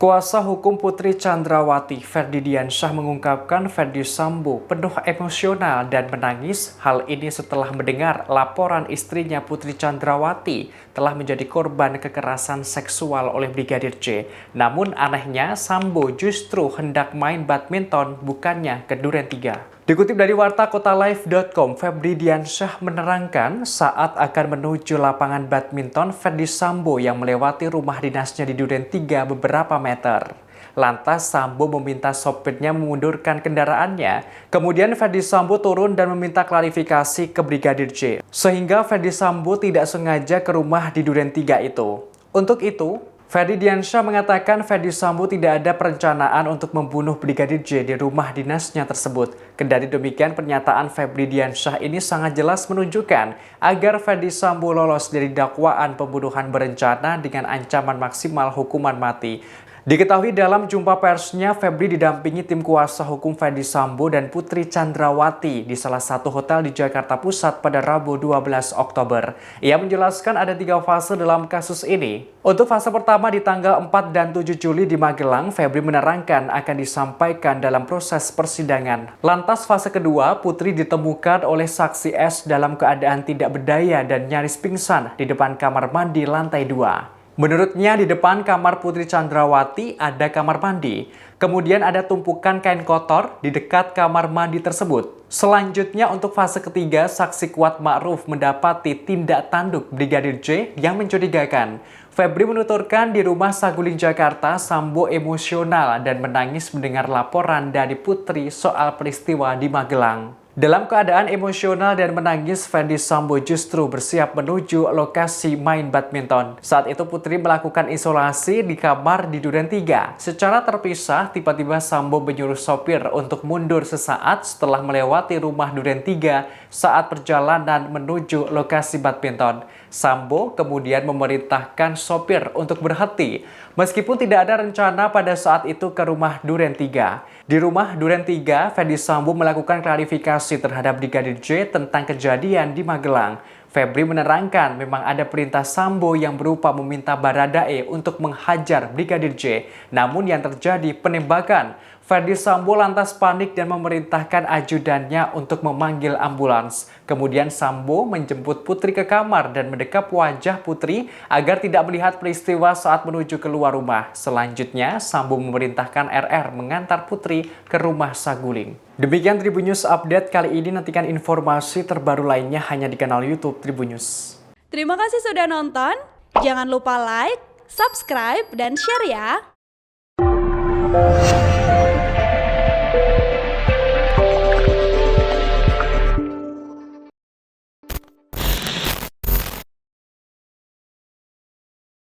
Kuasa hukum Putri Chandrawati, Ferdy Diansyah mengungkapkan Ferdy Sambo penuh emosional dan menangis. Hal ini setelah mendengar laporan istrinya Putri Chandrawati telah menjadi korban kekerasan seksual oleh Brigadir J. Namun anehnya Sambo justru hendak main badminton bukannya ke Duren 3. Dikutip dari warta kotalive.com, Ferdy Diansyah menerangkan saat akan menuju lapangan badminton Ferdy Sambo yang melewati rumah dinasnya di Duren 3 beberapa meter. Lantas Sambo meminta sopirnya memundurkan kendaraannya. Kemudian Ferdy Sambo turun dan meminta klarifikasi ke Brigadir J. Sehingga Ferdy Sambo tidak sengaja ke rumah di Duren 3 itu. Untuk itu, Ferdy Diansyah mengatakan Ferdy Sambo tidak ada perencanaan untuk membunuh Brigadir J di rumah dinasnya tersebut. Kendari demikian, pernyataan Ferdy Diansyah ini sangat jelas menunjukkan agar Ferdy Sambo lolos dari dakwaan pembunuhan berencana dengan ancaman maksimal hukuman mati. Diketahui dalam jumpa persnya, Ferdy didampingi tim kuasa hukum Ferdy Sambo dan Putri Chandrawati di salah satu hotel di Jakarta Pusat pada Rabu 12 Oktober. Ia menjelaskan ada 3 fase dalam kasus ini. Untuk fase pertama di tanggal 4 dan 7 Juli di Magelang, Ferdy menerangkan akan disampaikan dalam proses persidangan. Lantas fase kedua, Putri ditemukan oleh saksi S dalam keadaan tidak berdaya dan nyaris pingsan di depan kamar mandi lantai 2. Menurutnya di depan kamar Putri Chandrawati ada kamar mandi. Kemudian ada tumpukan kain kotor di dekat kamar mandi tersebut. Selanjutnya untuk fase ketiga, saksi Kuat Ma'ruf mendapati tindak tanduk Brigadir J yang mencurigakan. Ferdy menuturkan di rumah Saguling, Jakarta, Sambo emosional dan menangis mendengar laporan dari Putri soal peristiwa di Magelang. Dalam keadaan emosional dan menangis, Ferdy Sambo justru bersiap menuju lokasi main badminton. Saat itu Putri melakukan isolasi di kamar di Duren 3. Secara terpisah, tiba-tiba Sambo menyuruh sopir untuk mundur sesaat setelah melewati rumah Duren 3 saat perjalanan menuju lokasi badminton. Sambo kemudian memerintahkan sopir untuk berhenti. Meskipun tidak ada rencana pada saat itu ke rumah Duren 3. Di rumah Duren 3, Ferdy Sambo melakukan klarifikasi terhadap Brigadir J tentang kejadian di Magelang. Ferdy menerangkan memang ada perintah Sambo yang berupa meminta Baradae untuk menghajar Brigadir J. Namun yang terjadi penembakan. Ferdy Sambo lantas panik dan memerintahkan ajudannya untuk memanggil ambulans. Kemudian Sambo menjemput Putri ke kamar dan mendekap wajah Putri agar tidak melihat peristiwa saat menuju keluar rumah. Selanjutnya, Sambo memerintahkan RR mengantar Putri ke rumah Saguling. Demikian Tribun News Update kali ini, nantikan informasi terbaru lainnya hanya di kanal YouTube Tribun News. Terima kasih sudah nonton. Jangan lupa like, subscribe, dan share ya.